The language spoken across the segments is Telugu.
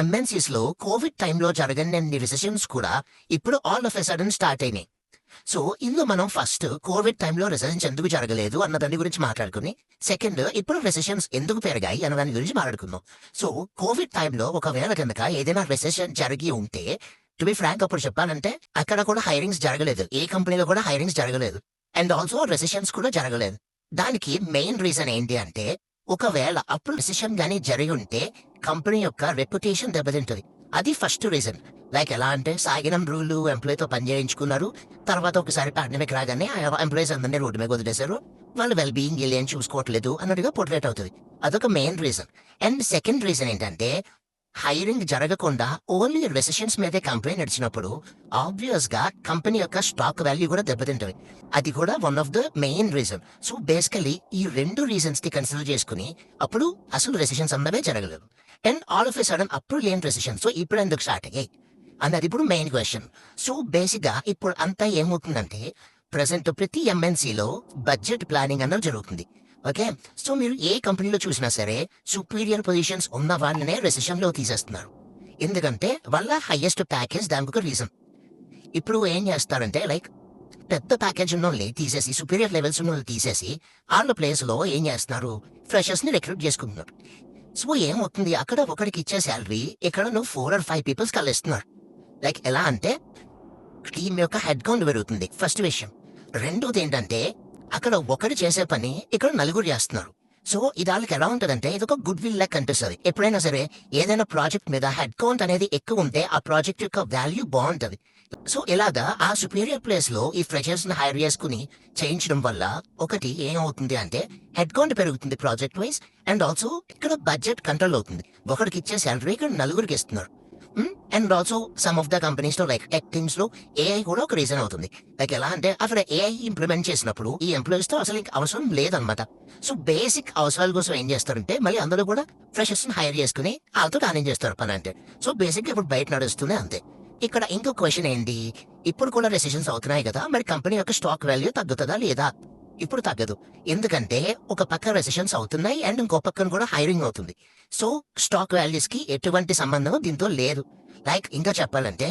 ఎంఎన్సీస్ లో కోవిడ్ టైంలో జరగని రిసెషన్స్ కూడా ఇప్పుడు all of a sudden start అయినాయి. సో ఇందులో మనం ఫస్ట్ కోవిడ్ టైంలో రిసెషన్స్ ఎందుకు జరగలేదు అన్న దాని గురించి మాట్లాడుకుని, సెకండ్ ఇప్పుడు రిసెషన్స్ ఎందుకు పెరిగాయి అన్న దాని గురించి మాట్లాడుకుందాం. సో కోవిడ్ టైంలో ఒకవేళ కనుక ఏదైనా రిసెషన్ జరిగి ఉంటే, టు బి ఫ్రాంక్ అప్పుడు చెప్పాలంటే అక్కడ కూడా హైరింగ్స్ జరగలేదు, ఏ కంపెనీలో కూడా హైరింగ్స్ జరగలేదు, అండ్ ఆల్సో రిసెషన్స్ కూడా జరగలేదు. దానికి మెయిన్ రీజన్ ఏంటి అంటే, ఒకవేళ అప్పుడు రిసెషన్ గానీ జరిగి ఉంటే కంపెనీ యొక్క రెప్యుటేషన్ దెబ్బతింటుంది. అది ఫస్ట్ రీజన్. లైక్ ఎలా అంటే సాగినం రూలు ఎంప్లాయ్తో పని చేయించుకున్నారు, తర్వాత ఒకసారి పాండమిక్ రాగానే ఎంప్లాయీస్ అందరినీ రోడ్డు మీద వదిలేశారు, వాళ్ళు వెల్ బీయింగ్ ఏం చూసుకోవట్లేదు అన్నట్టుగా పోర్ట్రేట్ అవుతుంది. అదొక main reason. And second reason ఏంటంటే, హైరింగ్ జరగకుండా ఓన్లీ రెసిషన్స్ మీదే కంపెనీ నడిచినప్పుడు ఆబ్వియస్ గా కంపెనీ యొక్క స్టాక్ వాల్యూ కూడా దెబ్బతింటది. అది కూడా one of the main reason. So basically ఈ రెండు రీజన్స్ ని కన్సిడర్ చేసుకుని అప్పుడు అసలు రెసిషన్స్ అన్నవే జరగలేదు. And all of a sudden అప్పుడు ఏం రెసిషన్, సో ఇప్పుడు ఎందుకు స్టార్ట్ అయ్యాయి అన్నది ఇప్పుడు మెయిన్ క్వశ్చన్. సో బేసిక్ గా ఇప్పుడు అంతా ఏమవుతుందంటే, ప్రజెంట్ ప్రతి ఎంఎన్సీలో బడ్జెట్ ప్లానింగ్ అన్నది జరుగుతుంది. ఓకే, సో మీరు ఏ కంపెనీలో చూసినా సరే సుపీరియర్ పొజిషన్స్ ఉన్న వాళ్ళనే రెసిషన్ లో తీసేస్తున్నారు. ఎందుకంటే వాళ్ళ హైయెస్ట్ ప్యాకేజ్ దానికి ఒక రీజన్. ఇప్పుడు ఏం చేస్తారంటే, లైక్ పెద్ద ప్యాకేజ్ ఉన్న వాళ్ళని తీసేసి సుపీరియర్ లెవెల్స్ ఉన్న వాళ్ళు తీసేసి వాళ్ళ ప్లేస్ లో ఏం చేస్తున్నారు, ఫ్రెషర్స్ ని రిక్రూట్ చేసుకుంటున్నారు. సో ఏమవుతుంది, అక్కడ ఒకరికి ఇచ్చే శాలరీ ఇక్కడ నువ్వు 4 or 5 పీపుల్స్ కలిస్తున్నారు. లైక్ ఎలా అంటే టీమ్ యొక్క హెడ్ కౌంట్ పెరుగుతుంది, ఫస్ట్ విషయం. రెండోది ఏంటంటే, అక్కడ ఒకరు చేసే పని ఇక్కడ నలుగురు చేస్తున్నారు. సో ఇది వాళ్ళకి ఎలా ఉంటదంటే, ఇది ఒక గుడ్ విల్ లెక్క అనిపిస్తుంది. ఎప్పుడైనా సరే ఏదైనా ప్రాజెక్ట్ మీద హెడ్ కౌంట్ అనేది ఎక్కువ ఉంటే ఆ ప్రాజెక్ట్ యొక్క వాల్యూ బాగుంటది. సో ఇలాగా ఆ సుపీరియర్ ప్లేస్ లో ఈ ఫ్రెషర్స్ ని హైర్ చేసుకుని చేయించడం వల్ల ఒకటి ఏమవుతుంది అంటే, హెడ్ కౌంట్ పెరుగుతుంది ప్రాజెక్ట్ వైజ్, అండ్ ఆల్సో ఇక్కడ బడ్జెట్ కంట్రోల్ అవుతుంది. ఒకరికి ఇచ్చే శాలరీ ఇక్కడ నలుగురికి ఇస్తున్నారు. And also some of the companies లో లైక్ టెక్ టీమ్స్ లో ఏఐ కూడా ఒక రీజన్ అవుతుంది. లైక్ ఎలా అంటే అక్కడ ఏఐ ఇంప్లిమెంట్ చేసినప్పుడు ఈ ఎంప్లాయీస్ తో అసలు అవసరం లేదనమాట. సో బేసిక్ అవసరాల కోసం ఏం చేస్తారంటే మళ్ళీ అందరూ కూడా ఫ్రెషర్స్ ని హైర్ చేసుకుని వాళ్ళతో టానింగ్ చేస్తారు పని అంటే. సో బేసిక్ ఇప్పుడు బయట నడుస్తూనే అంతే. ఇక్కడ ఇంకో క్వశ్చన్ ఏంటి, ఇప్పుడు కూడా రెసిషన్స్ అవుతున్నాయి కదా, మరి కంపెనీ యొక్క స్టాక్ వాల్యూ తగ్గుతుందా లేదా? ఇప్పుడు తగ్గదు. ఎందుకంటే ఒక పక్క రెసిషన్స్ అవుతున్నాయి అండ్ ఇంకో పక్కన కూడా హైరింగ్ అవుతుంది. సో స్టాక్ వాల్యూస్ కి ఎటువంటి సంబంధం దీంతో లేదు. లైక్ ఇంకా చెప్పాలంటే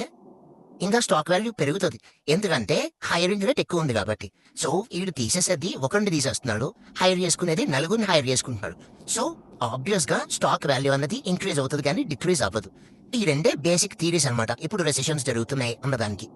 ఇంకా స్టాక్ వాల్యూ పెరుగుతుంది, ఎందుకంటే హైరింగ్ రేట్ ఎక్కువ ఉంది కాబట్టి. సో వీడు తీసేసేది ఒకరిని తీసేస్తున్నాడు, హైర్ చేసుకునేది నలుగురిని హైర్ చేసుకుంటున్నాడు. సో ఆబ్వియస్ గా స్టాక్ వాల్యూ అన్నది ఇంక్రీజ్ అవుతుంది కానీ డిక్రీజ్ అవ్వదు. ఈ రెండే బేసిక్ థియరీస్ అనమాట ఇప్పుడు రెసిషన్స్ జరుగుతున్నాయి అన్నదానికి.